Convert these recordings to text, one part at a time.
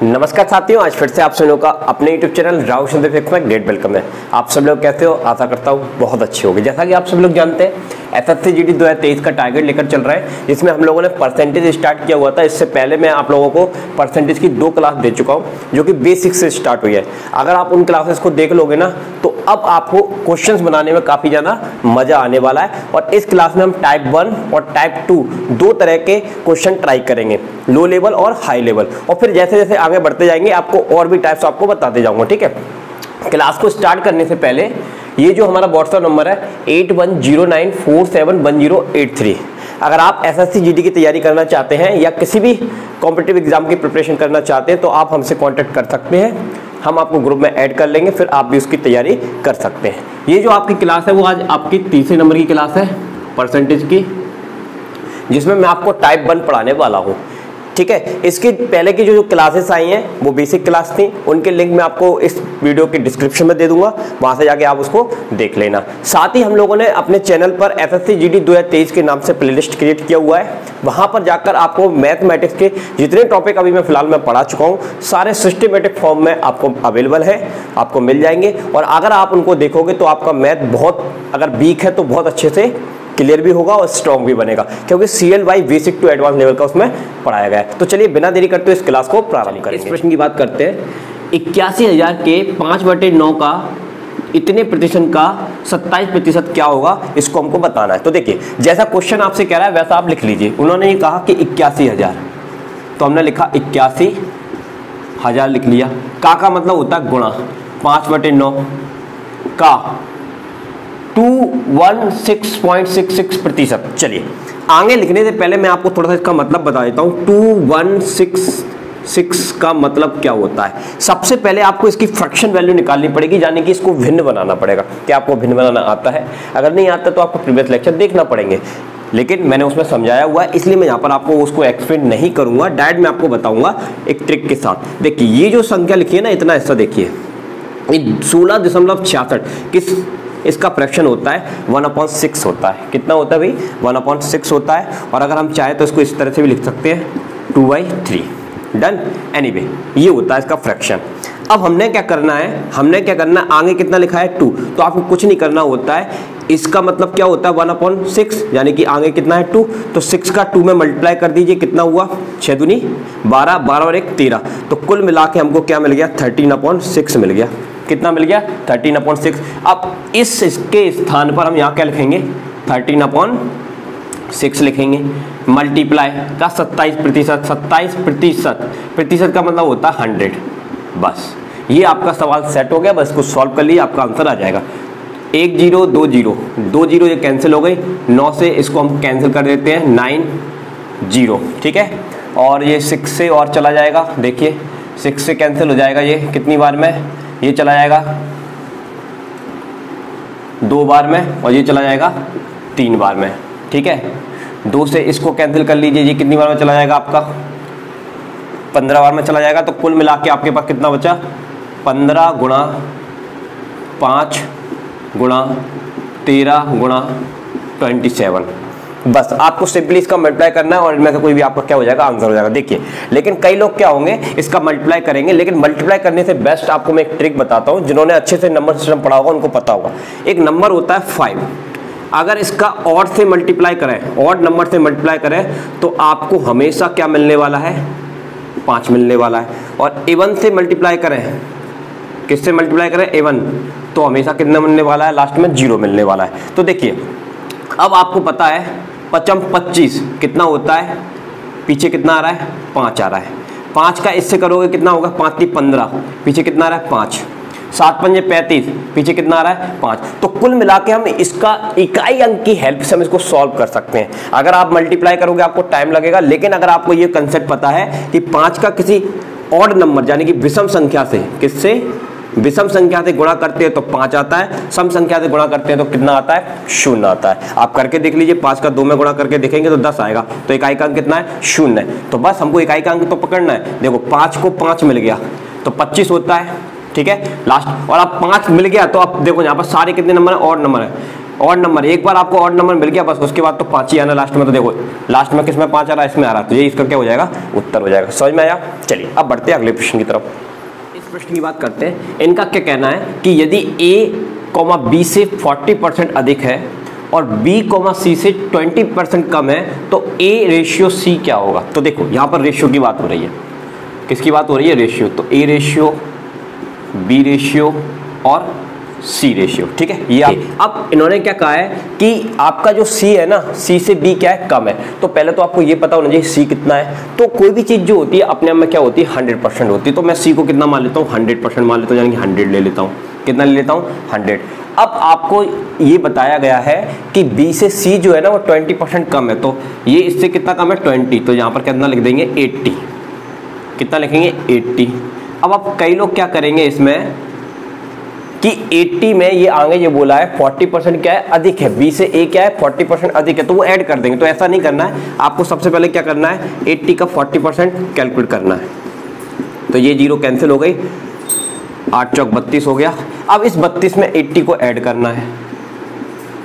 नमस्कार साथियों, आज फिर से आप सभी लोगों का अपने YouTube चैनल राहुल फिक्स में ग्रेट वेलकम है। आप सब लोग कैसे हो? आशा करता हूँ बहुत अच्छे होंगे। जैसा कि आप सब लोग जानते हैं, SSC GD 2023 का टारगेट लेकर चल रहा है, जिसमें हम लोगों ने परसेंटेज स्टार्ट किया हुआ था। इससे पहले मैं आप लोगों को परसेंटेज की 2 क्लास दे चुका हूँ, जो कि बेसिक से स्टार्ट हुई है। अगर आप उन क्लासेस को देख लोगे ना, तो अब आपको क्वेश्चंस बनाने में काफ़ी ज़्यादा मज़ा आने वाला है। और इस क्लास में हम टाइप 1 और टाइप 2 दो तरह के क्वेश्चन ट्राई करेंगे, लो लेवल और हाई लेवल। और फिर जैसे जैसे आगे बढ़ते जाएंगे आपको और भी टाइप्स आपको बताते जाऊंगा, ठीक है। क्लास को स्टार्ट करने से पहले ये जो हमारा व्हाट्सएप नंबर है 8109471083, अगर आप SSC GD की तैयारी करना चाहते हैं या किसी भी कॉम्पिटिटिव एग्जाम की प्रिपरेशन करना चाहते हैं, तो आप हमसे कांटेक्ट कर सकते हैं। हम आपको ग्रुप में ऐड कर लेंगे, फिर आप भी उसकी तैयारी कर सकते हैं। ये जो आपकी क्लास है वो आज आपकी तीसरे नंबर की क्लास है परसेंटेज की, जिसमें मैं आपको टाइप 1 पढ़ाने वाला हूँ, ठीक है। इसके पहले की जो क्लासेस आई हैं वो बेसिक क्लास थी, उनके लिंक मैं आपको इस वीडियो के डिस्क्रिप्शन में दे दूंगा, वहां से जाके आप उसको देख लेना। साथ ही हम लोगों ने अपने चैनल पर SSC GD 2023 के नाम से प्लेलिस्ट क्रिएट किया हुआ है। वहां पर जाकर आपको मैथमेटिक्स के जितने टॉपिक अभी मैं फिलहाल मैं पढ़ा चुका हूँ, सारे सिस्टमेटिक फॉर्म में आपको अवेलेबल है, आपको मिल जाएंगे। और अगर आप उनको देखोगे तो आपका मैथ बहुत, अगर वीक है तो बहुत अच्छे से क्लियर भी होगा और स्ट्रॉन्ग भी बनेगा, क्योंकि CLY basic to advance level का उसमें पढ़ाया गया है। तो चलिए बिना देरी करते हुए इस क्लास को प्रारंभ करेंगे। इस प्रश्न की बात करते हैं। 81,000 के 5/9 का इतने प्रतिशत का 27% क्या होगा, इसको हमको बताना है। तो देखिए, जैसा क्वेश्चन आपसे कह रहा है वैसा आप लिख लीजिए। उन्होंने ये कहा कि 81,000, तो हमने लिखा 81,000 लिख लिया। का मतलब होता है गुणा 5/9 का 216.66%। चलिए, आगे लिखने से पहले मैं आपको थोड़ा सा इसका मतलब बता देता हूं। 2166 का मतलब क्या होता है। सबसे पहले आपको इसकी फ्रैक्शन वैल्यू निकालनी पड़ेगी, यानी कि इसको भिन्न बनाना पड़ेगा। क्या आपको भिन्न बनाना आता है? अगर नहीं आता तो आपको प्रीवियस लेक्चर देखना पड़ेंगे, लेकिन मैंने उसमें समझाया हुआ है, इसलिए मैं यहाँ पर आपको उसको एक्सप्लेन नहीं करूंगा, डायरेक्ट मैं आपको बताऊंगा एक ट्रिक के साथ। देखिए, ये जो संख्या लिखी है ना, इतना हिस्सा देखिए, 16.66 किस इसका फ्रैक्शन होता है 1/6 होता है। कितना होता है भाई? 1/6 होता है। और अगर हम चाहे तो इसको इस तरह से भी लिख सकते हैं 2/3। डन। एनीवे, ये होता है इसका फ्रैक्शन। अब हमने क्या करना है, आगे कितना लिखा है 2, तो आपको कुछ नहीं करना होता है। इसका मतलब क्या होता है 1/6, यानी कि आगे कितना है 2, तो 6 का 2 में मल्टीप्लाई कर दीजिए, कितना हुआ 6 दूनी 12, 12 और 1 13, तो कुल मिला के हमको क्या मिल गया 13/6 मिल गया। कितना मिल गया 13/6। अब इसके स्थान पर हम यहाँ क्या लिखेंगे 13/6 लिखेंगे, मल्टीप्लाई का 27%। 27% का मतलब होता है 100। बस ये आपका सवाल सेट हो गया। बस इसको सॉल्व कर लीजिए, आपका आंसर आ जाएगा। 1 0 2 0 2 0 ये कैंसिल हो गई। 9 से इसको हम कैंसिल कर देते हैं, 9 0, ठीक है। और ये 6 से और चला जाएगा, देखिए 6 से कैंसिल हो जाएगा। ये कितनी बार में? ये चला जाएगा 2 बार में, और ये चला जाएगा 3 बार में, ठीक है। 2 से इसको कैंसिल कर लीजिए, ये कितनी बार में चला जाएगा आपका 15 बार में चला जाएगा। तो कुल मिला के आपके पास कितना बचा 15 गुणा 5 गुणा 13 गुणा 27। बस आपको सिंपली इसका मल्टीप्लाई करना है और इनमें से कोई भी आपका क्या हो जाएगा आंसर हो जाएगा। देखिए, लेकिन कई लोग क्या होंगे इसका मल्टीप्लाई करेंगे, लेकिन मल्टीप्लाई करने से बेस्ट आपको मैं एक ट्रिक बताता हूं। जिन्होंने अच्छे से नंबर सिस्टम पढ़ा होगा उनको पता होगा। एक नंबर होता है 5, अगर इसका ऑड से मल्टीप्लाई करें, ऑड नंबर से मल्टीप्लाई करें, तो आपको हमेशा क्या मिलने वाला है 5 मिलने वाला है। और इवन से मल्टीप्लाई करें, किससे मल्टीप्लाई करें इवन, तो हमेशा कितना मिलने वाला है लास्ट में 0 मिलने वाला है। तो देखिए, अब आपको पता है 5 25 कितना होता है, पीछे कितना आ रहा है 5 आ रहा है। 5 का इससे करोगे कितना होगा 5 3 15, पीछे कितना आ रहा है 5। 7 5 35, पीछे कितना आ रहा है 5। तो कुल मिला के हम इसका इकाई अंक की हेल्प से हम इसको सॉल्व कर सकते हैं। अगर आप मल्टीप्लाई करोगे आपको टाइम लगेगा, लेकिन अगर आपको ये कंसेप्ट पता है कि 5 का किसी ऑड नंबर यानी कि विषम संख्या से, किससे विषम संख्या से गुणा करते हैं तो 5 आता है, सम संख्या से गुणा करते हैं तो कितना आता है 0 आता है। आप करके देख लीजिए, 5 का 2 में गुणा करके देखेंगे तो 10 आएगा। तो इकाई का अंक कितना है 0 है। तो बस हमको इकाई का अंक तो पकड़ना है। देखो 5 को 5 मिल गया तो 25 होता है, ठीक है लास्ट। और अब 5 मिल गया तो अब देखो यहाँ पर सारे कितने नंबर है, और नंबर है ऑड नंबर, एक बार आपको ऑड नंबर मिल गया बस उसके बाद तो 5 ही आना लास्ट में। तो देखो लास्ट में किसमें 5 आ रहा है, इसमें आ रहा है, तो ये इसका क्या हो जाएगा, उत्तर हो जाएगा। समझ में आया? चलिए अब बढ़ते हैं अगले प्रश्न की तरफ। इस प्रश्न की बात करते हैं। इनका क्या कहना है कि यदि a, b से 40% अधिक है और b, c से 20% कम है तो a रेशियो c क्या होगा। तो देखो यहाँ पर रेशियो की बात हो रही है, किसकी बात हो रही है, रेशियो। तो a रेशियो, b रेशियो और C रेशियो, ठीक है। ये अब इन्होंने क्या कहा है कि आपका जो C है ना, C से B क्या है, कम है। तो पहले तो आपको ये पता होना चाहिए C कितना है। तो कोई भी चीज़ जो होती है अपने आप में क्या होती है, 100% होती है। तो मैं C को कितना मान लेता हूँ, 100% मान लेता हूँ, यानी कि 100 ले लेता हूँ। कितना ले लेता हूँ, 100। अब आपको ये बताया गया है कि B से C जो है ना वो 20% कम है। तो ये इससे कितना कम है, 20। तो यहाँ पर कितना लिख देंगे, 80। कितना लिखेंगे, 80। अब आप कई लोग क्या करेंगे इसमें कि 80 में ये आगे ये बोला है 40% क्या है, अधिक है। B से A क्या है, 40% अधिक है, तो वो ऐड कर देंगे। तो ऐसा नहीं करना है, आपको सबसे पहले क्या करना है, 80 का 40% कैलकुलेट करना है। तो ये 0 कैंसिल हो गई, 8 चौक 32 हो गया। अब इस 32 में 80 को ऐड करना है,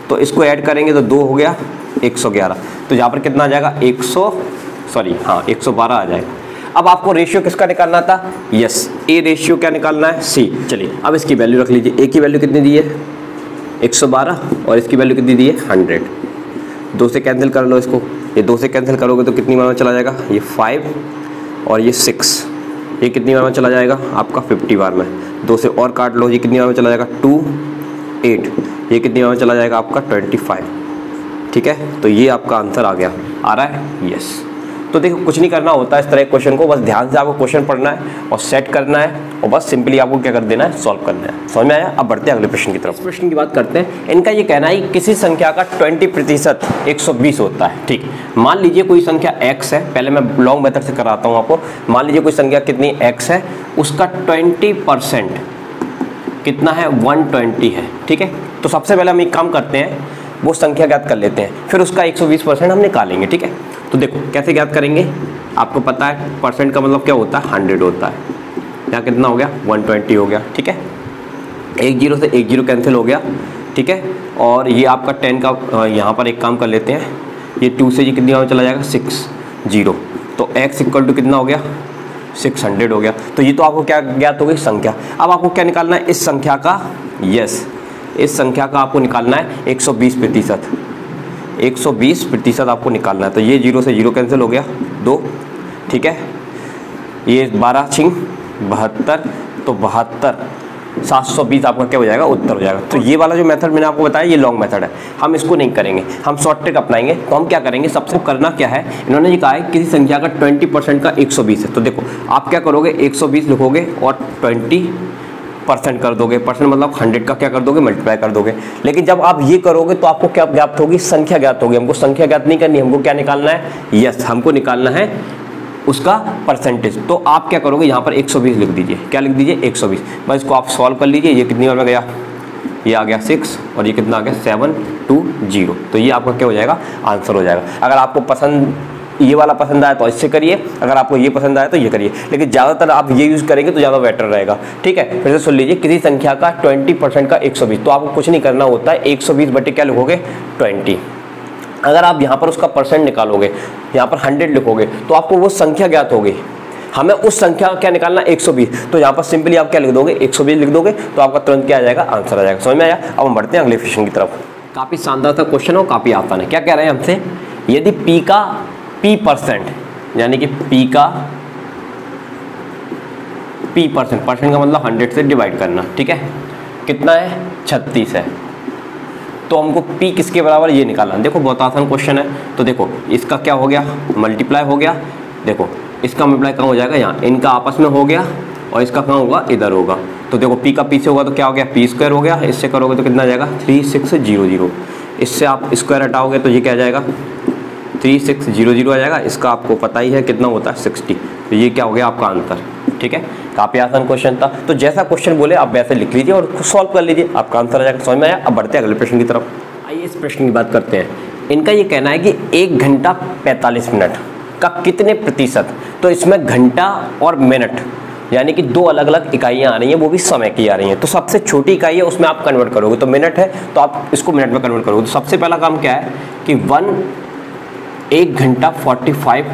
तो इसको ऐड करेंगे तो 2 हो गया, 111। तो यहाँ पर कितना आ जाएगा, 112 आ जाएगा। अब आपको रेशियो किसका निकालना था, यस, ए रेशियो क्या निकालना है, सी। चलिए अब इसकी वैल्यू रख लीजिए। ए की वैल्यू कितनी दी है, 112, और इसकी वैल्यू कितनी दी है, 100। 2 से कैंसिल कर लो इसको, ये 2 से कैंसिल करोगे तो कितनी बार में चला जाएगा, ये 5 और ये 6, ये कितनी बार में चला जाएगा आपका, 50 बार में। 2 से और काट लो, ये कितनी बार में चला जाएगा, 2, 8, ये कितनी बार में चला जाएगा आपका, 25। ठीक है, तो ये आपका आंसर आ गया, आ रहा है, यस। तो देखो कुछ नहीं करना होता इस तरह के क्वेश्चन को, बस ध्यान से आपको क्वेश्चन पढ़ना है और सेट करना है और बस सिंपली आपको क्या कर देना है, सॉल्व करना है। समझ में आया? अब बढ़ते हैं अगले प्रश्न की तरफ। इस प्रश्न की बात करते हैं। इनका ये कहना है किसी संख्या का 20% 120 होता है। ठीक, मान लीजिए कोई संख्या x है, पहले मैं लॉन्ग मेथड से कराता हूँ आपको। मान लीजिए कोई संख्या कितनी x है, उसका 20% कितना है, 120 है। ठीक है, तो सबसे पहले हम एक काम करते हैं, वो संख्या ज्ञात कर लेते हैं, फिर उसका 120% हम निकालेंगे। ठीक है, तो देखो कैसे ज्ञात करेंगे, आपको पता है परसेंट का मतलब क्या होता है, 100 होता है। यहाँ कितना हो गया, 120 हो गया। ठीक है, 1 0 से 1 0 कैंसिल हो गया। ठीक है, और ये आपका 10 का यहाँ पर एक काम कर लेते हैं, ये 2 से ये कितनी में चला जाएगा, 6 0, तो x इक्वल टू कितना हो गया, 600 हो गया। तो ये तो आपको क्या ज्ञात हो गई, संख्या। अब आपको क्या निकालना है, इस संख्या का, यस, इस संख्या का आपको निकालना है 120%। 120% आपको निकालना है। तो ये 0 से 0 कैंसिल हो गया, 2। ठीक है, ये 12 छिंग 72, तो 72, 720 आपका क्या हो जाएगा, उत्तर हो जाएगा। तो ये वाला जो मेथड मैंने आपको बताया ये लॉन्ग मेथड है, हम इसको नहीं करेंगे, हम शॉर्ट ट्रिक अपनाएंगे। तो हम क्या करेंगे, सबसे करना क्या है, इन्होंने ये कहा है किसी संख्या का 20% का 120 है। तो देखो आप क्या करोगे, 120 लिखोगे और 20% कर दोगे। परसेंट मतलब 100 का क्या कर दोगे, मल्टीप्लाई कर दोगे। लेकिन जब आप ये करोगे तो आपको क्या ज्ञात होगी, संख्या ज्ञात होगी। हमको संख्या ज्ञात नहीं करनी, हमको क्या निकालना है, यस, हमको निकालना है उसका परसेंटेज। तो आप क्या करोगे, यहाँ पर 120 लिख दीजिए। क्या लिख दीजिए, 120। बस इसको आप सॉल्व कर लीजिए। ये कितनी बार में गया, ये आ गया 6 और ये कितना आ गया, 720। तो ये आपका क्या हो जाएगा, आंसर हो जाएगा। अगर आपको पसंद ये वाला पसंद आया तो इससे करिए, अगर आपको ये पसंद आया तो ये करिए, लेकिन ज़्यादातर आप ये यूज़ करेंगे तो ज़्यादा बेटर रहेगा। ठीक है, फिर से सुन लीजिए, किसी संख्या का 20% का 120, तो आपको कुछ नहीं करना होता है, 120 बटे क्या लिखोगे, 20। अगर आप यहाँ पर उसका परसेंट निकालोगे, यहाँ पर 100 लिखोगे, तो आपको वो संख्या ज्ञात होगी। हमें उस संख्या का क्या निकालना, 120। तो यहाँ पर सिंपली आप क्या लिख दोगे, 120 लिख दोगे, तो आपका तुरंत क्या आ जाएगा, आंसर आ जाएगा। समझ में आया? अब हम बढ़ते हैं अगले क्वेश्चन की तरफ। काफ़ी शानदार सा क्वेश्चन हो, काफ़ी आसान है। क्या कह रहे हैं हमसे, यदि P का P%, यानी कि P का P%, परसेंट का मतलब 100 से डिवाइड करना। ठीक है, कितना है, 36 है। तो हमको P किसके बराबर ये निकालना। देखो बहुत आसान क्वेश्चन है। तो देखो इसका क्या हो गया, मल्टीप्लाई हो गया। देखो इसका मल्टीप्लाई कहाँ हो जाएगा, यहाँ, इनका आपस में हो गया, और इसका कहाँ होगा, इधर होगा। तो देखो P का P से होगा तो क्या हो गया, P² हो गया। इससे करोगे तो कितना आ जाएगा, 3600। इससे आप स्क्वायर हटाओगे तो ये क्या आ जाएगा, 3600 आ जाएगा। इसका आपको पता ही है कितना होता है, 60। तो ये क्या हो गया आपका आंसर। ठीक है, काफ़ी आसान क्वेश्चन था। तो जैसा क्वेश्चन बोले आप वैसे लिख लीजिए और सॉल्व कर लीजिए, आपका आंसर आ जाएगा। समझ में आया? अब बढ़ते हैं अगले प्रश्न की तरफ। आइए इस प्रश्न की बात करते हैं। इनका ये कहना है कि 1 घंटा 45 मिनट का कितने प्रतिशत, तो इसमें घंटा और मिनट यानी कि दो अलग अलग इकाइयाँ आ रही हैं, वो भी समय की आ रही हैं। तो सबसे छोटी इकाई है उसमें आप कन्वर्ट करोगे तो मिनट है, तो आप इसको मिनट में कन्वर्ट करोगे। तो सबसे पहला काम क्या है कि 1 घंटा 45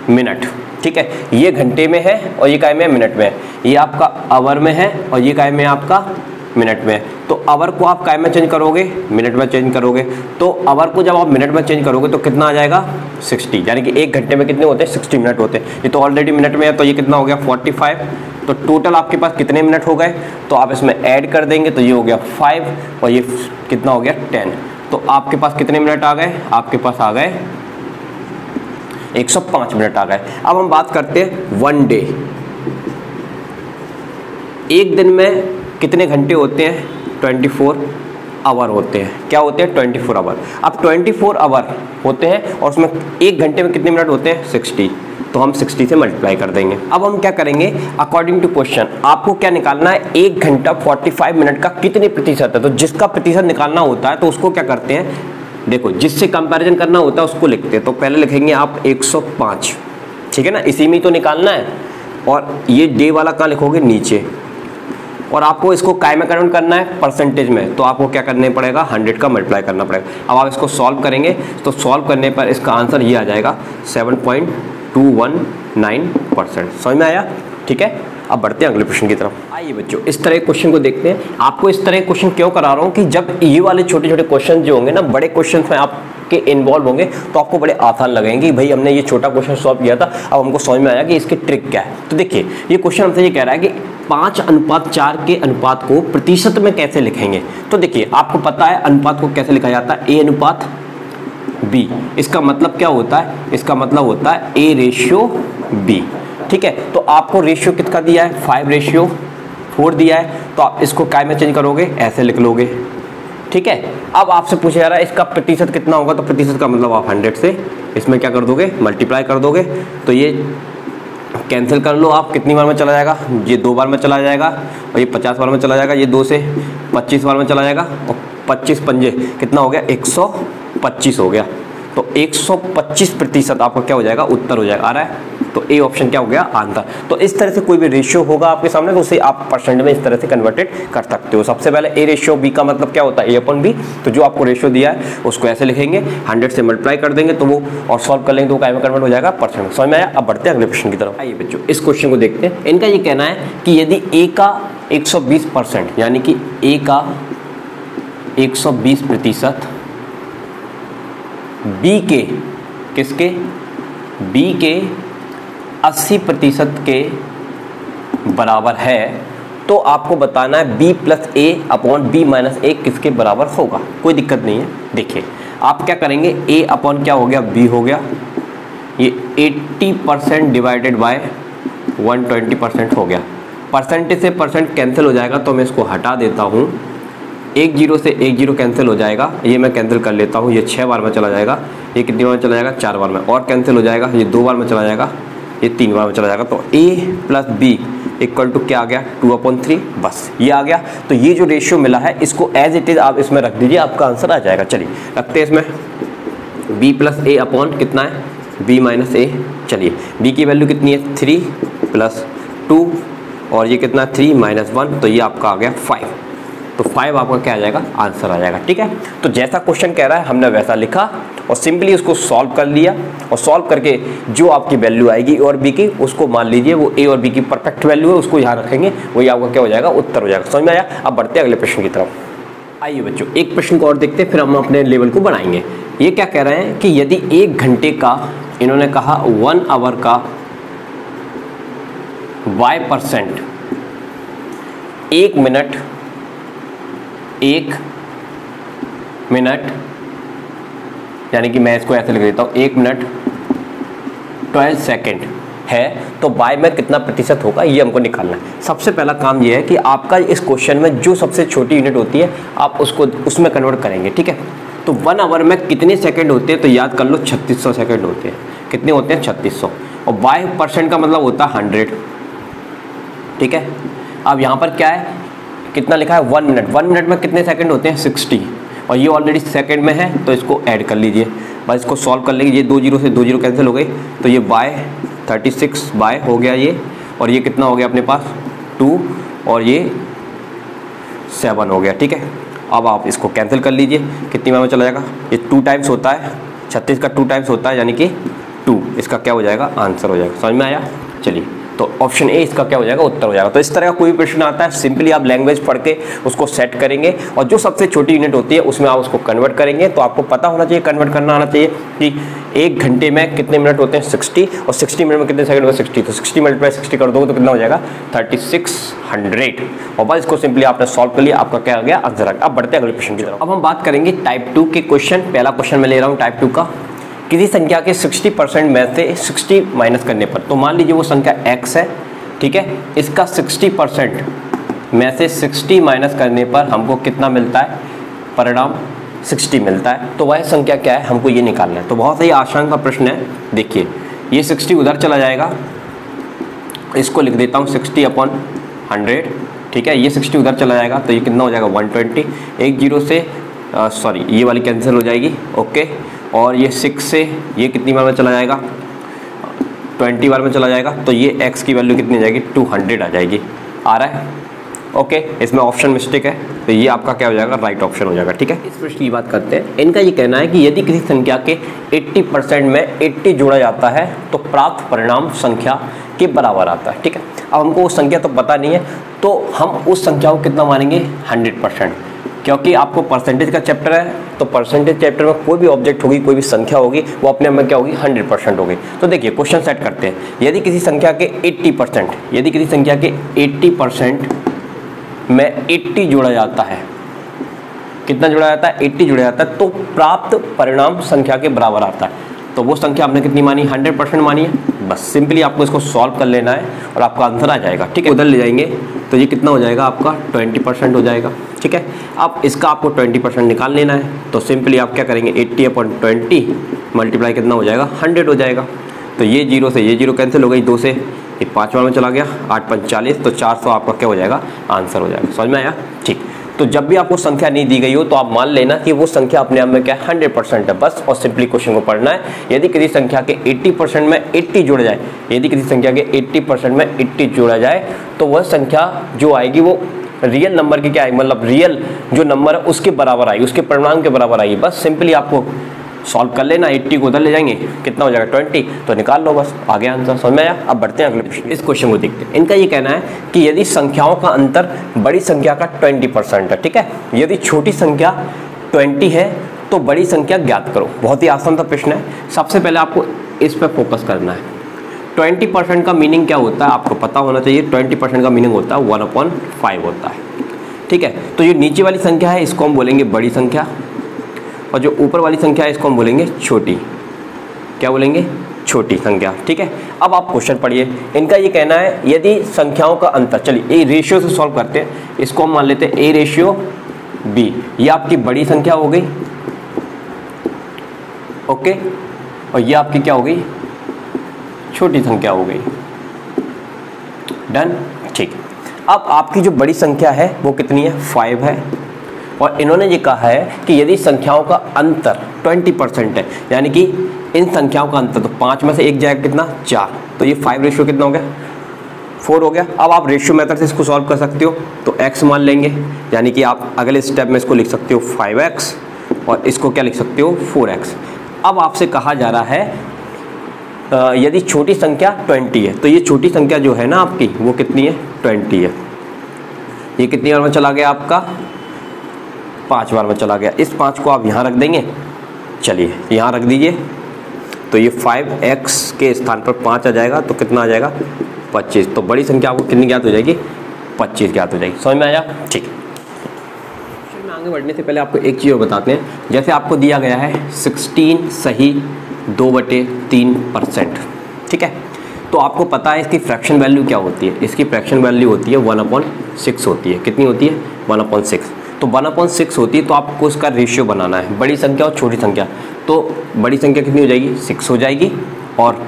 मिनट, ठीक है, ये घंटे में है और ये इकाई में मिनट में है। ये आपका आवर में है और ये इकाई में आपका मिनट में है। तो आवर को आप काय में चेंज करोगे, मिनट में चेंज करोगे। तो आवर को जब आप मिनट में चेंज करोगे तो कितना आ जाएगा 60, यानी कि 1 घंटे में कितने होते हैं 60 मिनट होते हैं। ये तो ऑलरेडी मिनट में है, तो ये कितना हो गया 45। तो टोटल आपके पास कितने मिनट हो गए, तो आप इसमें ऐड कर देंगे तो ये हो गया 5 और ये कितना हो गया 10। तो आपके पास कितने मिनट आ गए, आपके पास आ गए 105 मिनट आ गए। अब हम बात करते हैं 1 डे। एक दिन में कितने घंटे होते हैं, 24 आवर होते हैं। क्या होते हैं 24 आवर। अब 24 आवर होते हैं और उसमें 1 घंटे में कितने मिनट होते हैं 60, तो हम 60 से मल्टीप्लाई कर देंगे। अब हम क्या करेंगे, अकॉर्डिंग टू क्वेश्चन आपको क्या निकालना है, 1 घंटा 45 मिनट का कितने प्रतिशत है। तो जिसका प्रतिशत निकालना होता है तो उसको क्या करते हैं, देखो जिससे कंपैरिजन करना होता है उसको लिखते हैं। तो पहले लिखेंगे आप 105, ठीक है ना, इसी में तो निकालना है। और ये डे वाला कहाँ लिखोगे, नीचे। और आपको इसको काय में कन्वर्ट करना है परसेंटेज में, तो आपको क्या करने पड़ेगा 100 का मल्टीप्लाई करना पड़ेगा। अब आप इसको सॉल्व करेंगे तो सॉल्व करने पर इसका आंसर ये आ जाएगा 7.219%। समझ में आया, ठीक है। अब बढ़ते हैं अगले क्वेश्चन की तरफ। आइए बच्चों इस तरह के क्वेश्चन को देखते हैं। आपको इस तरह के क्वेश्चन क्यों करा रहा हूँ कि जब ये वाले छोटे छोटे क्वेश्चन जो होंगे ना, बड़े क्वेश्चन में आपके इन्वॉल्व होंगे तो आपको बड़े आसान लगेंगे कि भाई हमने ये छोटा क्वेश्चन सॉल्व किया था, अब हमको समझ में आया कि इसकी ट्रिक क्या है। तो देखिए ये क्वेश्चन हमसे ये कह रहा है कि 5:4 के अनुपात को प्रतिशत में कैसे लिखेंगे। तो देखिए आपको पता है अनुपात को कैसे लिखा जाता है, A अनुपात B। इसका मतलब क्या होता है, इसका मतलब होता है A/B, ठीक है। तो आपको रेशियो कितना दिया है 5/4 दिया है, तो आप इसको काय में चेंज करोगे, ऐसे लिख लोगे, ठीक है। अब आपसे पूछा जा रहा है इसका प्रतिशत कितना होगा, तो प्रतिशत का मतलब आप 100 से इसमें क्या कर दोगे, मल्टीप्लाई कर दोगे। तो ये कैंसिल कर लो आप, कितनी बार में चला जाएगा, ये 2 बार में चला जाएगा और ये 50 बार में चला जाएगा, ये 2 से 25 बार में चला जाएगा और 25 पंजे कितना हो गया 125 हो गया। तो 125% आपका क्या हो जाएगा, उत्तर हो जाएगा। आ रहा है, तो ए ऑप्शन क्या हो गया आंसर। तो इस तरह से कोई भी रेशियो होगा आपके सामने तो उसे आप परसेंट में इस तरह से कन्वर्टेड कर सकते हो। सबसे पहले A/B का मतलब क्या होता है A/B। तो जो आपको रेशियो दिया है उसको ऐसे लिखेंगे, 100 से मल्टीप्लाई कर देंगे तो वो और सॉल्व कर लेंगे तो काय में कन्वर्ट हो जाएगा परसेंट। समझ में आया। अब बढ़ते हैं अगले क्वेश्चन की तरफ। आइए बच्चों इस क्वेश्चन को देखते हैं। इनका ये कहना है कि यदि A का 120%, यानी कि A का 120%, B के किसके, B के 80% के बराबर है, तो आपको बताना है B + A/B - A किसके बराबर होगा। कोई दिक्कत नहीं है। देखिए आप क्या करेंगे, A/ क्या हो गया B हो गया, ये 80% डिवाइडेड बाय 120% हो गया। परसेंटेज से परसेंट कैंसिल हो जाएगा तो मैं इसको हटा देता हूँ। 1 0 से 1 0 कैंसिल हो जाएगा, ये मैं कैंसिल कर लेता हूँ। ये 6 बार में चला जाएगा, ये कितनी बार में चला जाएगा 4 बार में, और कैंसिल हो जाएगा, ये 2 बार में चला जाएगा, ये 3 बार में चला जाएगा। तो A + B = क्या आ गया 2/3, बस ये आ गया। तो ये जो रेशियो मिला है इसको एज इट इज आप इसमें रख दीजिए, आपका आंसर आ जाएगा। चलिए रखते हैं इसमें B + A/ कितना है B - A। चलिए B की वैल्यू कितनी है 3 + 2 और ये कितना 3 - 1, तो ये आपका आ गया 5। तो 5 आपका क्या आ जाएगा आंसर आ जाएगा, ठीक है। तो जैसा क्वेश्चन कह रहा है हमने वैसा लिखा और सिंपली उसको सॉल्व कर लिया, और सॉल्व करके जो आपकी वैल्यू आएगी A और B की उसको मान लीजिए वो A और B की परफेक्ट वैल्यू है, उसको यहाँ रखेंगे, वही आपका क्या हो जाएगा उत्तर हो जाएगा। समझ में आया। अब बढ़ते हैं अगले प्रश्न की तरफ। आइए बच्चों एक प्रश्न को और देखते हैं, फिर हम अपने लेवल को बढ़ाएंगे। ये क्या कह रहे हैं कि यदि 1 घंटे का, इन्होंने कहा 1 आवर का Y%, 1 मिनट, यानी कि मैं इसको ऐसे लिख देता हूँ 1 मिनट 12 सेकेंड है, तो बाय में कितना प्रतिशत होगा ये हमको निकालना है। सबसे पहला काम ये है कि आपका इस क्वेश्चन में जो सबसे छोटी यूनिट होती है आप उसको उसमें कन्वर्ट करेंगे, ठीक है। तो 1 आवर में कितने सेकंड होते हैं, तो याद कर लो 3600 सेकंड होते हैं। कितने होते हैं 3600, और बाय % का मतलब होता है 100, ठीक है। अब यहाँ पर क्या है, कितना लिखा है 1 मिनट, 1 मिनट में कितने सेकंड होते हैं 60, और ये ऑलरेडी सेकंड में है तो इसको ऐड कर लीजिए, बस इसको सॉल्व कर लेंगे। ये 2 0 से 2 0 कैंसिल हो गई, तो ये बाय 36 बाय हो गया ये, और ये कितना हो गया अपने पास 2 और ये 7 हो गया। ठीक है, अब आप इसको कैंसिल कर लीजिए, कितनी बार में चला जाएगा, ये 2 टाइम्स होता है, 36 का 2 टाइम्स होता है यानी कि 2, इसका क्या हो जाएगा आंसर हो जाएगा। समझ में आया? चलिए, तो ऑप्शन ए इसका क्या हो जाएगा उत्तर हो जाएगा। तो इस तरह का कोई प्रश्न आता है, सिंपली आप लैंग्वेज पढ़ के उसको सेट करेंगे और जो सबसे छोटी यूनिट होती है उसमें आप उसको कन्वर्ट करेंगे। तो आपको पता होना चाहिए, कन्वर्ट करना आना चाहिए कि 1 घंटे में कितने मिनट होते हैं 60 और 60 मिनट में कितने सेकंड होते हैं 60। तो 60 मल्टीप्लाई 60 कर दोगे तो कितना हो जाएगा 3600 और बस इसको सिंपली आपने सॉल्व कर लिया, आपका क्या आ गया आंसर आ गया। अब बढ़ते हैं अगले क्वेश्चन की तरफ। अब हम बात करेंगे टाइप 2 के क्वेश्चन। पहला क्वेश्चन मैं ले रहा हूँ टाइप 2 का। किसी संख्या के 60% में से 60 माइनस करने पर, तो मान लीजिए वो संख्या x है, ठीक है, इसका 60% में से 60 माइनस करने पर हमको कितना मिलता है, परिणाम 60 मिलता है। तो वह संख्या क्या है, हमको ये निकालना है। तो बहुत ही आसान सा प्रश्न है। देखिए ये 60 उधर चला जाएगा, इसको लिख देता हूँ 60/100, ठीक है, ये 60 उधर चला जाएगा तो ये कितना हो जाएगा 120। एक जीरो से सॉरी ये वाली कैंसिल हो जाएगी, ओके, और ये 6 से ये कितनी बार में चला जाएगा 20 बार में चला जाएगा। तो ये x की वैल्यू कितनी आ जाएगी 200 आ जाएगी। आ रहा है? ओके, इसमें ऑप्शन मिस्टेक है तो ये आपका क्या हो जाएगा राइट ऑप्शन हो जाएगा। ठीक है, इस प्रश्न की बात करते हैं। इनका ये कहना है कि यदि किसी संख्या के 80% में 80 जोड़ा जाता है तो प्राप्त परिणाम संख्या के बराबर आता है। ठीक है, अब हमको वो संख्या तो पता नहीं है तो हम उस संख्या को कितना मानेंगे 100%, क्योंकि आपको परसेंटेज का चैप्टर है तो परसेंटेज चैप्टर में कोई भी ऑब्जेक्ट होगी, कोई भी संख्या होगी, वो अपने आप में क्या होगी 100% होगी। तो देखिए क्वेश्चन सेट करते हैं। यदि किसी संख्या के 80%, यदि किसी संख्या के 80% में 80 जोड़ा जाता है, कितना जोड़ा जाता है 80 जोड़ा जाता है, तो प्राप्त परिणाम संख्या के बराबर आता है। तो वो संख्या आपने कितनी मानी 100% मानी है। बस सिंपली आपको इसको सॉल्व कर लेना है और आपका आंसर आ जाएगा। ठीक है, उधर ले जाएंगे तो ये कितना हो जाएगा आपका 20% हो जाएगा। ठीक है, अब इसका आपको 20% निकाल लेना है तो सिंपली आप क्या करेंगे 80/20 मल्टीप्लाई कितना हो जाएगा 100 हो जाएगा। तो ये जीरो से ये जीरो कैंसिल हो गई, 2 से ये 5 बार में चला गया, 8×5 40, तो 400 आपका क्या हो जाएगा आंसर हो जाएगा। समझ में आया? ठीक, तो जब भी आपको संख्या नहीं दी गई हो तो आप मान लेना कि वो संख्या अपने आप में क्या 100% है बस, और सिंपली क्वेश्चन को पढ़ना है। यदि किसी संख्या के 80% में 80 जोड़ा जाए, यदि किसी संख्या के 80% में 80 जोड़ा जाए तो वह संख्या जो आएगी वो रियल नंबर की क्या आएगी, मतलब रियल जो नंबर है उसके बराबर आएगी, उसके परिणाम के बराबर आएगी। बस सिंपली आपको सॉल्व कर लेना, 80 को उधर ले जाएंगे, कितना हो जाएगा 20, तो निकाल लो, बस आ गया आंसर। समझ में आया? अब बढ़ते हैं अगले क्वेश्चन। इस क्वेश्चन को देखते हैं। इनका ये कहना है कि यदि संख्याओं का अंतर बड़ी संख्या का 20% है, ठीक है, यदि छोटी संख्या 20 है तो बड़ी संख्या ज्ञात करो। बहुत ही आसान सा प्रश्न है। सबसे पहले आपको इस पर फोकस करना है। 20% का मीनिंग क्या होता है आपको पता होना चाहिए। 20% का मीनिंग होता है 1/5 होता है। ठीक है, तो ये नीचे वाली संख्या है इसको हम बोलेंगे बड़ी संख्या, और जो ऊपर वाली संख्या है इसको हम बोलेंगे छोटी। क्या बोलेंगे? छोटी संख्या। ठीक है, अब आप क्वेश्चन पढ़िए। इनका ये कहना है यदि संख्याओं का अंतर, चलिए ए रेशियो से सॉल्व करते हैं। इसको हम मान लेते हैं A/B, ये आपकी बड़ी संख्या हो गई, ओके, और ये आपकी क्या हो गई छोटी संख्या हो गई। डन। ठीक, अब आपकी जो बड़ी संख्या है वो कितनी है 5 है, और इन्होंने ये कहा है कि यदि संख्याओं का अंतर 20% है, यानी कि इन संख्याओं का अंतर, तो 5 में से एक जाएगा कितना 4, तो ये 5 रेशियो कितना हो गया 4 हो गया। अब आप रेशियो मेथड से इसको सॉल्व कर सकते हो, तो x मान लेंगे, यानी कि आप अगले स्टेप में इसको लिख सकते हो 5x और इसको क्या लिख सकते हो 4x। अब आपसे कहा जा रहा है यदि छोटी संख्या 20 है, तो ये छोटी संख्या जो है ना आपकी वो कितनी है 20 है। ये कितनी बार में चला गया आपका 5 बार में चला गया। इस 5 को आप यहाँ रख देंगे, चलिए यहाँ रख दीजिए, तो ये 5x के स्थान पर 5 आ जाएगा, तो कितना आ जाएगा 25। तो बड़ी संख्या आपको कितनी ज्ञात हो जाएगी 25 ज्ञात हो जाएगी। समझ में आया? ठीक। क्वेश्चन में आगे बढ़ने से पहले आपको एक चीज़ और बताते हैं। जैसे आपको दिया गया है 16 सही 2/3%, ठीक है, तो आपको पता है इसकी फ्रैक्शन वैल्यू क्या होती है। इसकी फ्रैक्शन वैल्यू होती है 1/6 होती है। कितनी होती है 1/6। तो 1/6 होती है, तो आपको इसका रेशियो बनाना है, बड़ी संख्या और छोटी संख्या। तो बड़ी संख्या कितनी हो जाएगी 6 हो जाएगी, और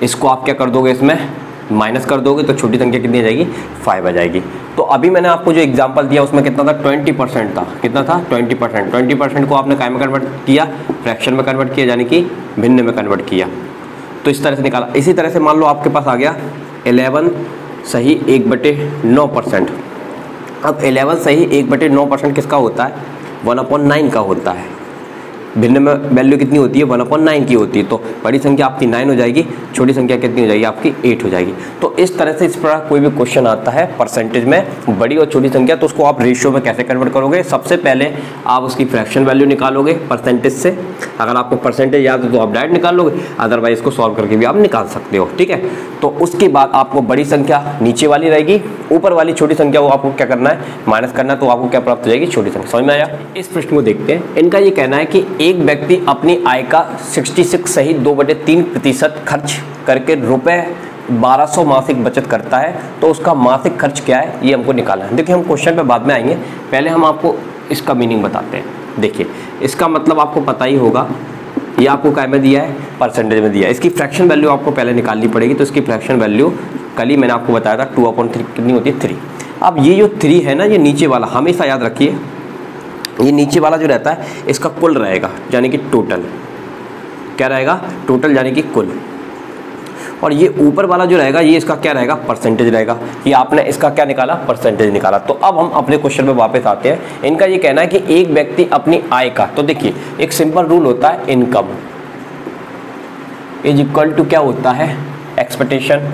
इसको आप क्या कर दोगे इसमें माइनस कर दोगे, तो छोटी संख्या कितनी आ जाएगी 5 आ जाएगी। तो अभी मैंने आपको जो एग्जांपल दिया उसमें कितना था 20% था। कितना था 20%। 20% को आपने काय में कन्वर्ट किया, फ्रैक्शन में कन्वर्ट किया, यानी कि भिन्न में कन्वर्ट किया, तो इस तरह से निकाला। इसी तरह से मान लो आपके पास आ गया 11 सही 1/9%। अब 11 सही 1/9% किसका होता है? 1/9 का होता है। भिन्न में वैल्यू कितनी होती है? 1/9 की होती है। तो बड़ी संख्या आपकी 9 हो जाएगी, छोटी संख्या कितनी हो जाएगी आपकी? 8 हो जाएगी। तो इस तरह से इस पर कोई भी क्वेश्चन आता है परसेंटेज में बड़ी और छोटी संख्या, तो उसको आप रेशियो में कैसे कन्वर्ट करोगे? सबसे पहले आप उसकी फ्रैक्शन वैल्यू निकालोगे परसेंटेज से। अगर आपको परसेंटेज याद हो तो आप डायरेक्ट निकाल लोगे, अदरवाइज इसको सॉल्व करके भी आप निकाल सकते हो, ठीक है। तो उसके बाद आपको बड़ी संख्या नीचे वाली रहेगी, ऊपर वाली छोटी संख्या वो आपको क्या करना है? माइनस करना है। तो आपको क्या प्राप्त हो जाएगी? छोटी संख्या। समझ में आया? इस प्रश्न को देखते हैं। इनका ये कहना है कि एक व्यक्ति अपनी आय का 66 सही 2/3% खर्च करके रुपए 1200 मासिक बचत करता है, तो उसका मासिक खर्च क्या है ये हमको निकालना है। देखिए हम क्वेश्चन पे बाद में आएंगे, पहले हम आपको इसका मीनिंग बताते हैं। देखिए इसका मतलब आपको पता ही होगा, ये आपको काय में दिया है? परसेंटेज में दिया है। इसकी फ्रैक्शन वैल्यू आपको पहले निकालनी पड़ेगी। तो इसकी फ्रैक्शन वैल्यू कल ही मैंने आपको बताया था 2/3 कितनी होती है? 3। अब ये जो 3 है ना, ये नीचे वाला हमेशा याद रखिए, ये नीचे वाला जो रहता है इसका कुल रहेगा, यानी कि टोटल। क्या रहेगा? टोटल यानी कि कुल। और ये ऊपर वाला जो रहेगा ये इसका क्या रहेगा? परसेंटेज रहेगा। ये आपने इसका क्या निकाला? परसेंटेज निकाला। तो अब हम अपने क्वेश्चन पे वापस आते हैं। इनका ये कहना है कि एक व्यक्ति अपनी आय का, तो देखिए एक सिंपल रूल होता है, इनकम इज इक्वल टू क्या होता है? एक्सपेक्टेशन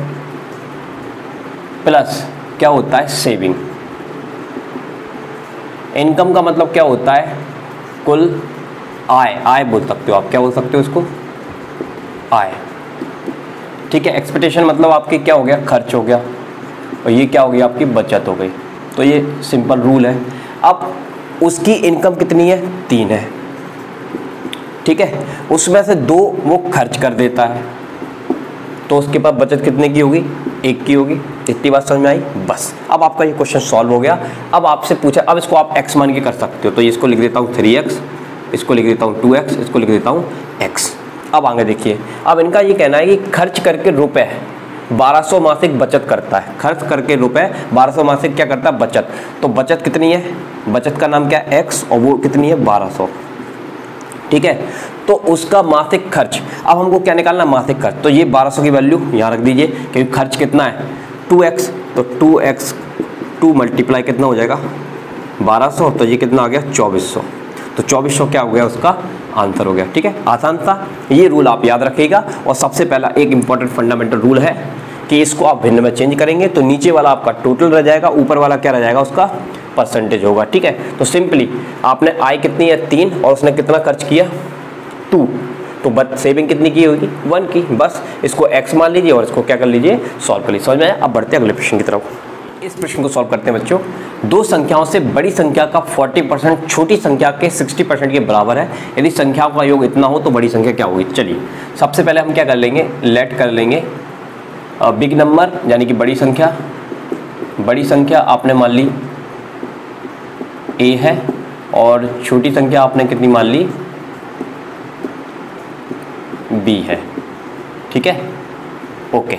प्लस क्या होता है? सेविंग। इनकम का मतलब क्या होता है? कुल आय, आय बोल सकते हो आप, क्या बोल सकते हो इसको? आय, ठीक है। एक्सपेक्टेशन मतलब आपकी क्या हो गया? खर्च हो गया। और ये क्या हो गई? आपकी बचत हो गई। तो ये सिंपल रूल है। अब उसकी इनकम कितनी है? 3 है, ठीक है। उसमें से 2 वो खर्च कर देता है, तो उसके पास बचत कितने की होगी? 1 की होगी। इतनी बात समझ में आई? बस अब आपका ये क्वेश्चन सॉल्व हो गया। अब आपसे पूछा, अब इसको आप x मान के कर सकते हो। तो इसको लिख देता हूँ 3x, इसको लिख देता हूँ 2x, इसको लिख देता हूँ x। अब आगे देखिए, अब इनका ये कहना है कि खर्च करके रुपए 1200 मासिक बचत करता है। खर्च करके रुपए 1200 मासिक क्या करता है? बचत। तो बचत कितनी है? बचत का नाम क्या है? x, और वो कितनी है? 1200, ठीक है। तो उसका मासिक खर्च, अब हमको क्या निकालना? मासिक खर्च। तो ये 1200 की वैल्यू यहाँ रख दीजिए, क्योंकि खर्च कितना है? 2x। तो 2x 2 मल्टीप्लाई कितना हो जाएगा? 1200। तो ये कितना आ गया? 2400। तो 2400 क्या हो गया? उसका आंसर हो गया, ठीक है। आसान था। ये रूल आप याद रखिएगा। और सबसे पहला एक इंपॉर्टेंट फंडामेंटल रूल है कि इसको आप भिन्न में चेंज करेंगे तो नीचे वाला आपका टोटल रह जाएगा, ऊपर वाला क्या रह जाएगा? उसका परसेंटेज होगा, ठीक है। तो सिंपली आपने आय कितनी है? 3, और उसने कितना खर्च किया? 2। तो बट सेविंग कितनी की होगी? 1 की। बस इसको x मान लीजिए और इसको क्या कर लीजिए? सॉल्व कर लीजिए। समझ में आया? अब बढ़ते हैं अगले प्रश्न की तरफ। इस प्रश्न को सॉल्व करते हैं बच्चों। 2 संख्याओं से बड़ी संख्या का 40% छोटी संख्या के 60% के बराबर है। यदि संख्याओं का योग इतना हो तो बड़ी संख्या क्या होगी? चलिए सबसे पहले हम क्या कर लेंगे? लेट कर लेंगे बिग नंबर, यानी कि बड़ी संख्या। बड़ी संख्या आपने मान ली a है, और छोटी संख्या आपने कितनी मान ली? b है, ठीक है। ओके,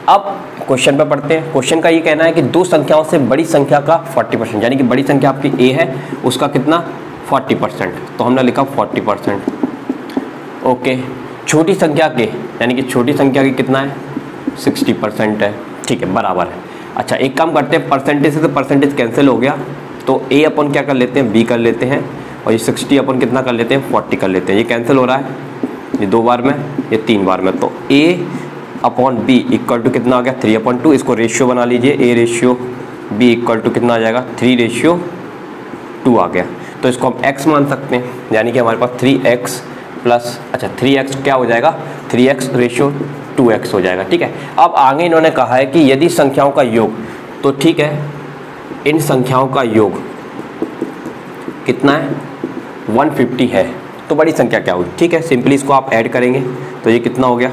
अब क्वेश्चन पे पढ़ते हैं। क्वेश्चन का ये कहना है कि 2 संख्याओं से बड़ी संख्या का 40%, यानी कि बड़ी संख्या आपकी a है, उसका कितना? 40%। तो हमने लिखा 40%। ओके, छोटी संख्या के, यानी कि छोटी संख्या की कितना है? 60% है, ठीक है, बराबर है। अच्छा एक काम करते हैं, परसेंटेज से तो परसेंटेज कैंसिल हो गया, तो a अपन क्या कर लेते हैं? b कर लेते हैं, और ये 60 अपन कितना कर लेते हैं? 40 कर लेते हैं। ये कैंसिल हो रहा है, ये 2 बार में, ये 3 बार में। तो a upon b equal to कितना आ गया? 3/2। इसको रेशियो बना लीजिए, a ratio b equal to कितना आ जाएगा? 3/2 आ गया। तो इसको हम x मान सकते हैं, यानी कि हमारे पास 3x प्लस, अच्छा 3x क्या हो जाएगा? 3x रेशियो 2x हो जाएगा, ठीक है। अब आगे इन्होंने कहा है कि यदि संख्याओं का योग, तो ठीक है, इन संख्याओं का योग कितना है? 150 है, तो बड़ी संख्या क्या होगी? ठीक है, सिंपली इसको आप ऐड करेंगे तो ये कितना हो गया?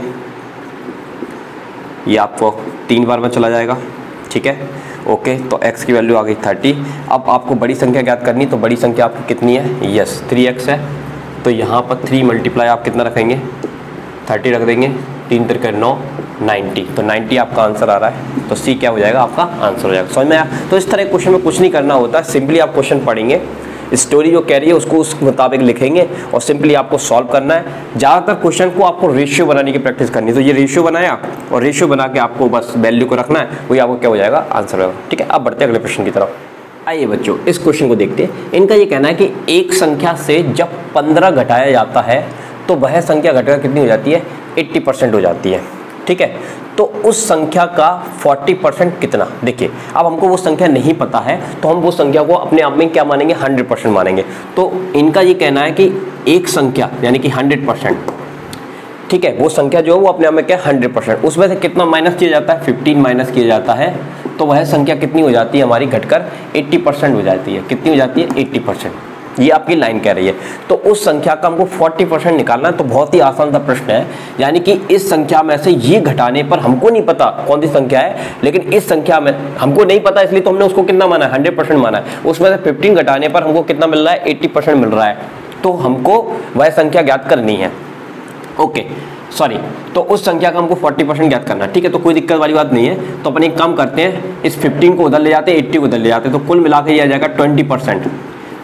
ये आपको 3 बार में चला जाएगा, ठीक है। ओके, तो x की वैल्यू आ गई 30। अब आपको बड़ी संख्या ज्ञात करनी, तो बड़ी संख्या आपकी कितनी है? यस 3x है। तो यहाँ पर 3 मल्टीप्लाई आप कितना रखेंगे? 30 रख देंगे, 3 3 9, 90। तो 90 आपका आंसर आ रहा है। तो C क्या हो जाएगा? आपका आंसर हो जाएगा। समझ में आया? तो इस तरह क्वेश्चन में कुछ नहीं करना होता, सिंपली आप क्वेश्चन पढ़ेंगे, स्टोरी जो कह रही है उसको उस मुताबिक लिखेंगे और सिंपली आपको सॉल्व करना है। ज़्यादातर क्वेश्चन को आपको रेशियो बनाने की प्रैक्टिस करनी है। तो ये रेशियो बनाया और रेशियो बना के आपको बस वैल्यू को रखना है, वही आपको क्या हो जाएगा, आंसर होगा। ठीक है, अब बढ़ते हैं अगले प्रश्न की तरफ। आइए बच्चों, इस क्वेश्चन को देखते हैं। इनका ये कहना है कि एक संख्या से जब 15 घटाया जाता है तो वह संख्या घटकर कितनी हो जाती है, 80% हो जाती है। ठीक है, तो उस संख्या का 40% कितना। देखिए, अब हमको वो संख्या नहीं पता है तो हम वो संख्या को अपने आप में क्या मानेंगे, 100% मानेंगे। तो इनका ये कहना है कि एक संख्या यानी कि 100%, ठीक है, वो संख्या जो है वो अपने आप में क्या 100%, उसमें से कितना माइनस किया जाता है, 15 माइनस किया जाता है, तो वह संख्या कितनी हो जाती है हमारी, घटकर 80% हो जाती है। कितनी हो जाती है, 80%। ये आपकी लाइन कह रही है। तो उस संख्या का हमको 40% निकालना है। तो बहुत ही आसान सा प्रश्न है, यानी कि इस संख्या में से ये घटाने पर हमको नहीं पता कौन सी संख्या है, लेकिन इस संख्या में हमको नहीं पता, इसलिए तो हमने उसको कितना माना है, 100% माना है। उसमें से 15 घटाने पर हमको कितना मिल रहा है, 80% मिल रहा है। तो हमको वह संख्या ज्ञात करनी है। ओके, सॉरी, तो उस संख्या का हमको 40% ज्ञात करना है। ठीक है, तो कोई दिक्कत वाली बात नहीं है। तो अपन एक काम करते हैं, इस 15 को उधर ले जाते हैं, 80 को उधर ले जाते हैं, तो कुल मिला के ये आ जाएगा 20%।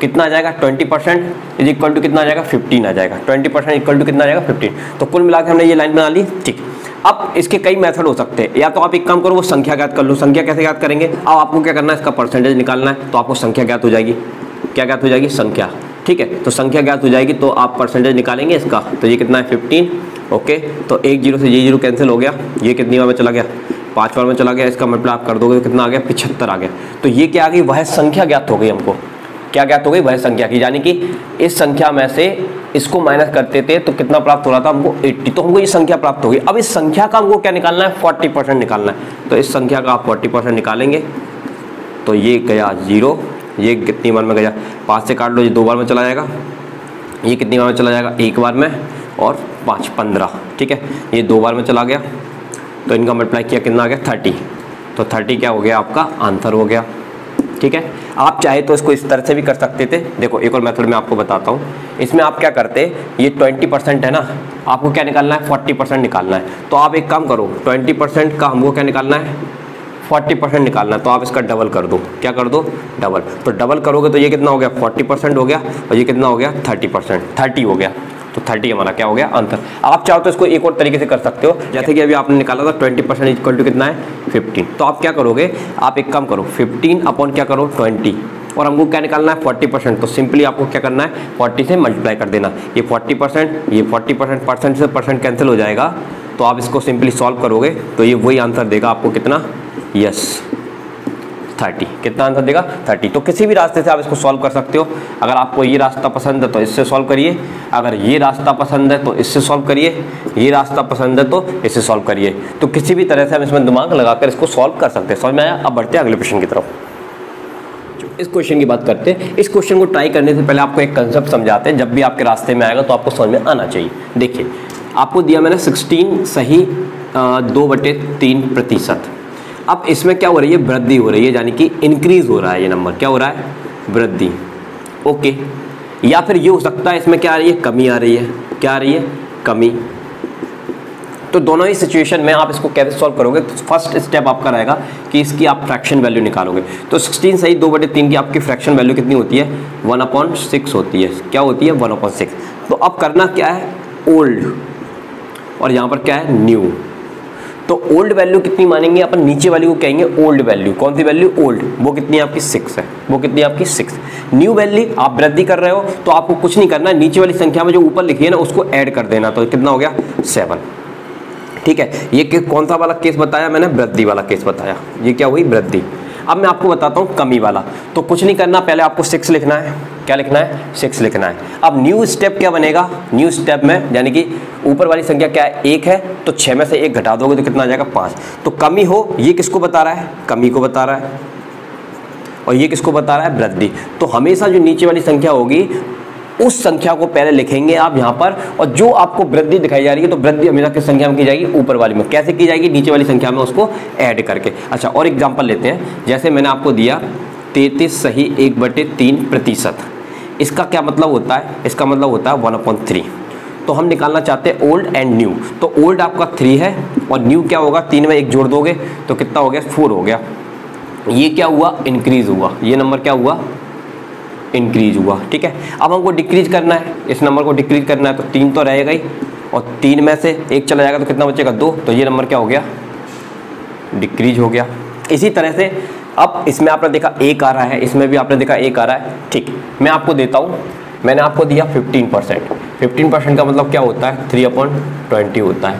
कितना आ जाएगा, 20% इज इक्वल टू कितना आ जाएगा, 15 आ जाएगा। 20% इक्वल टू कितना आ जाएगा, 15। तो कुल मिला के हमने ये लाइन बना ली। ठीक, अब इसके कई मेथड हो सकते हैं। या तो आप एक काम करो, वो संख्या ज्ञात कर लो। संख्या कैसे ज्ञात करेंगे, अब आपको क्या करना है, इसका परसेंटेज निकालना है। तो आपको संख्या ज्ञात हो जाएगी। क्या ज्ञात हो जाएगी, संख्या। ठीक है, तो संख्या ज्ञात हो जाएगी तो आप परसेंटेज निकालेंगे इसका। तो ये कितना है, 15। ओके, तो एक जीरो से ये जीरो कैंसिल हो गया। ये कितनी बार में चला गया, 5 बार में चला गया। इसका मतलब आप कर दोगे तो कितना आ गया, 75 आ गया। तो ये क्या आ गई, वह संख्या ज्ञात हो गई। हमको क्या ज्ञात हो गई, वह संख्या की, यानी कि इस संख्या में से इसको माइनस करते थे तो कितना प्राप्त हो रहा था हमको, 80। तो हमको ये संख्या प्राप्त हो गई। अब इस संख्या का हमको क्या निकालना है, 40% निकालना है। तो इस संख्या का आप 40% निकालेंगे तो ये गया 0। ये कितनी बार में गया, 5 से काट लो, ये 2 बार में चला जाएगा। ये कितनी बार में चला जाएगा, 1 बार में, और 5 15। ठीक है, ये 2 बार में चला गया। तो इनका मल्टीप्लाई किया, कितना आ गया, 30। तो 30 क्या हो गया, आपका आंसर हो गया। ठीक है, आप चाहे तो इसको इस तरह से भी कर सकते थे। देखो, एक और मेथड मैं आपको बताता हूँ। इसमें आप क्या करते, ये 20% है ना, आपको क्या निकालना है, 40% निकालना है। तो आप एक काम करो, 20% का हमको क्या निकालना है, 40% निकालना है। तो आप इसका डबल कर दो। क्या कर दो, डबल। तो डबल करोगे तो ये कितना हो गया, 40% हो गया, और ये कितना हो गया, 30%, 30 हो गया। तो 30 हमारा क्या हो गया, आंसर। आप चाहो तो इसको एक और तरीके से कर सकते हो, जैसे कि अभी आपने निकाला था 20% इक्वल टू कितना है, 15। तो आप क्या करोगे, आप एक काम करो, 15 अपॉन क्या करो, 20, और हमको क्या निकालना है, 40%। तो सिंपली आपको क्या करना है, 40 से मल्टीप्लाई कर देना। ये 40%, ये 40%, परसेंट से परसेंट कैंसिल हो जाएगा। तो आप इसको सिंपली सॉल्व करोगे तो ये वही आंसर देगा आपको, कितना, यस 30। कितना आंसर देगा, 30। तो किसी भी रास्ते से आप इसको सॉल्व कर सकते हो। अगर आपको ये रास्ता पसंद है तो इससे सॉल्व करिए, अगर ये रास्ता पसंद है तो इससे सॉल्व करिए, ये रास्ता पसंद है तो इससे सॉल्व करिए। तो किसी भी तरह से हम इसमें दिमाग लगाकर इसको सॉल्व कर सकते हैं। समझ में आया। अब बढ़ते हैं अगले क्वेश्चन की तरफ। इस क्वेश्चन की बात करते हैं। इस क्वेश्चन को ट्राई करने से पहले आपको एक कंसेप्ट समझाते हैं, जब भी आपके रास्ते में आएगा तो आपको समझ में आना चाहिए। देखिए, आपको दिया मैंने 16 सही 2/3%। अब इसमें क्या हो रही है, वृद्धि हो रही है, यानी कि इंक्रीज हो रहा है। ये नंबर क्या हो रहा है, वृद्धि। ओके, या फिर ये हो सकता है इसमें क्या आ रही है, कमी आ रही है। क्या आ रही है, कमी। तो दोनों ही सिचुएशन में आप इसको कैसे सॉल्व करोगे, तो फर्स्ट स्टेप आपका रहेगा कि इसकी आप फ्रैक्शन वैल्यू निकालोगे। तो 16 सही 2/3 की आपकी फ्रैक्शन वैल्यू कितनी होती है, 1/6 होती है। क्या होती है, 1/6। तो अब करना क्या है, ओल्ड, और यहाँ पर क्या है, न्यू। तो ओल्ड वैल्यू कितनी मानेंगे अपन, नीचे वाली को कहेंगे ओल्ड वैल्यू। कौन सी वैल्यू, ओल्ड। वो कितनी आपकी 6 है। वो कितनी आपकी 6। न्यू वैल्यू आप वृद्धि कर रहे हो तो आपको कुछ नहीं करना है, नीचे वाली संख्या में जो ऊपर लिखी है ना उसको ऐड कर देना। तो कितना हो गया, 7। ठीक है, ये कौन सा वाला केस बताया मैंने, वृद्धि वाला केस बताया। ये क्या हुई, वृद्धि। अब मैं आपको बताता हूँ कमी वाला। तो कुछ नहीं करना, पहले आपको 6 लिखना है। क्या लिखना है, 6 लिखना है। अब न्यू स्टेप क्या बनेगा, न्यू स्टेप में यानी कि ऊपर वाली संख्या क्या है, 1 है, तो 6 में से 1 घटा दोगे तो कितना आ जाएगा, 5। तो कमी हो, ये किसको बता रहा है, कमी को बता रहा है, और ये किसको बता रहा है, वृद्धि। तो हमेशा जो नीचे वाली संख्या होगी उस संख्या को पहले लिखेंगे आप यहाँ पर, और जो आपको वृद्धि दिखाई जा रही है तो वृद्धि हमेशा किस संख्या में की जाएगी, ऊपर वाली में। कैसे की जाएगी, नीचे वाली संख्या में उसको ऐड करके। अच्छा, और एग्जांपल लेते हैं, जैसे मैंने आपको दिया 33 सही 1/3%। इसका क्या मतलब होता है, इसका मतलब होता है 1/3। तो हम निकालना चाहते हैं ओल्ड एंड न्यू। तो ओल्ड आपका 3 है, और न्यू क्या होगा, 3 में 1 जोड़ दोगे तो कितना हो गया, 4 हो गया। ये क्या हुआ, इंक्रीज हुआ। ये नंबर क्या हुआ, इंक्रीज हुआ, ठीक है। अब हमको डिक्रीज करना है, इस नंबर को डिक्रीज करना है, तो 3 तो रहेगा ही, और 3 में से 1 चला जाएगा तो कितना बचेगा 2, तो ये नंबर क्या हो गया, डिक्रीज हो गया। इसी तरह से अब इसमें आपने देखा 1 आ रहा है, इसमें भी आपने देखा 1 आ रहा है, ठीक। मैं आपको देता हूँ, मैंने आपको दिया 15%, 15% का मतलब क्या होता है, 3/20 होता है।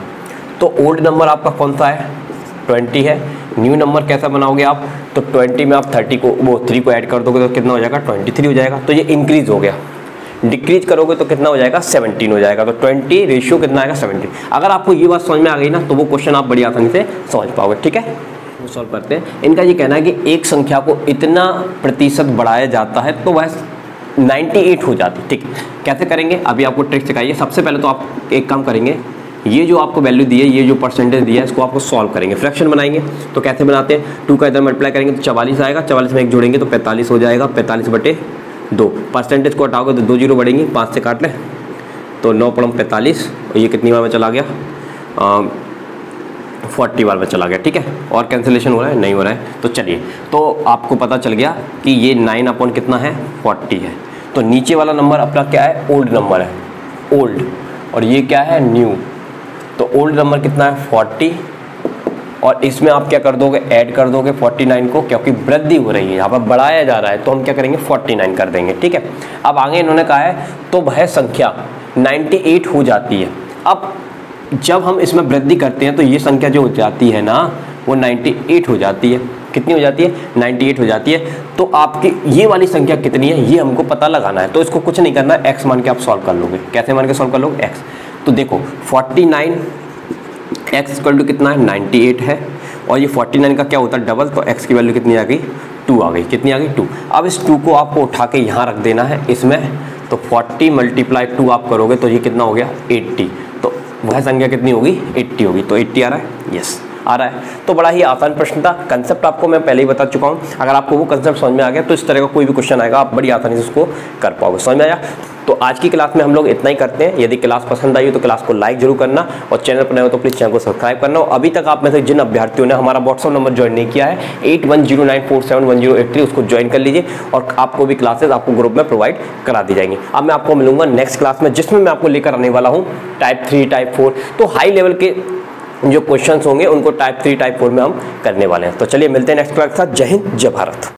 तो ओल्ड नंबर आपका कौन सा है, 20 है। न्यू नंबर कैसा बनाओगे आप, तो 20 में आप 30 को, वो 3 को ऐड कर दोगे तो कितना हो जाएगा, 23 हो जाएगा। तो ये इंक्रीज हो गया। डिक्रीज करोगे तो कितना हो जाएगा, 17 हो जाएगा। तो 20 रेशियो कितना आएगा, 17। अगर आपको ये बात समझ में आ गई ना, तो वो क्वेश्चन आप बड़ी आसानी से समझ पाओगे, ठीक है। वो सॉल्व करते हैं। इनका ये कहना है कि एक संख्या को इतना प्रतिशत बढ़ाया जाता है तो वह 98 हो जाती, ठीक। कैसे करेंगे, अभी आपको ट्रिक सिखाइए। सबसे पहले तो आप एक काम करेंगे, ये जो आपको वैल्यू दी है, ये जो परसेंटेज दिया है, इसको आपको सॉल्व करेंगे, फ्रैक्शन बनाएंगे। तो कैसे बनाते हैं, 2 का इधर मल्टीप्लाई करेंगे तो 44 आएगा, 44 में 1 जोड़ेंगे तो 45 हो जाएगा, 45/2। परसेंटेज को हटाओगे तो 2 जीरो बढ़ेंगी, 5 से काट लें तो 9 पड़म 45, और ये कितनी बार में चला गया, 40 बार में चला गया, ठीक है। और कैंसिलेशन हो रहा है, नहीं हो रहा है। तो चलिए, तो आपको पता चल गया कि ये 9 अपॉन कितना है, 40 है। तो नीचे वाला नंबर अपना क्या है, ओल्ड नंबर है, ओल्ड, और ये क्या है, न्यू। तो ओल्ड नंबर कितना है, 40, और इसमें आप क्या कर दोगे, ऐड कर दोगे 49 को, क्योंकि वृद्धि हो रही है, यहाँ पर बढ़ाया जा रहा है, तो हम क्या करेंगे, 49 कर देंगे, ठीक है। अब आगे इन्होंने कहा है तो वह संख्या 98 हो जाती है। अब जब हम इसमें वृद्धि करते हैं तो ये संख्या जो हो जाती है ना, वो 98 हो जाती है। कितनी हो जाती है, 98 हो जाती है। तो आपकी ये वाली संख्या कितनी है, ये हमको पता लगाना है। तो इसको कुछ नहीं करना है, x मान के आप सॉल्व कर लोगे। कैसे मान के सॉल्व कर लोगे, x। तो देखो 49, x इक्वल टू कितना है, 98 है, और ये 49 का क्या होता है, डबल। तो x की वैल्यू कितनी आ गई, 2 आ गई। कितनी आ गई, 2। अब इस 2 को आपको उठा के यहाँ रख देना है इसमें। तो 40 × 2 आप करोगे तो ये कितना हो गया, 80। तो वह संख्या कितनी होगी, 80 होगी। तो 80 आ रहा है, यस आ रहा है। तो बड़ा ही आसान प्रश्न था। कंसेप्ट आपको मैं पहले ही बता चुका हूँ। अगर आपको वो कंसेप्ट समझ में आ गया तो इस तरह का कोई भी क्वेश्चन आएगा आप बड़ी आसानी से उसको कर पाओगे। समझ में आया। तो आज की क्लास में हम लोग इतना ही करते हैं। यदि क्लास पसंद आई हो तो क्लास को लाइक जरूर करना, और चैनल पर नए हो तो प्लीज़ चैनल को सब्सक्राइब करना। और अभी तक आप में से जिन अभ्यर्थियों ने हमारा व्हाट्सअप नंबर ज्वाइन नहीं किया है 8109471083, उसको ज्वाइन कर लीजिए, और आपको भी क्लासेस आपको ग्रुप में प्रोवाइड करा दी जाएंगी। अब मैं आपको मिलूंगा नेक्स्ट क्लास में, जिसमें मैं आपको लेकर आने वाला हूँ टाइप 3, टाइप 4। तो हाई लेवल के जो क्वेश्चंस होंगे उनको टाइप 3, टाइप 4 में हम करने वाले हैं। तो चलिए मिलते हैं नेक्स्ट क्लास के साथ। जय हिंद, जय भारत।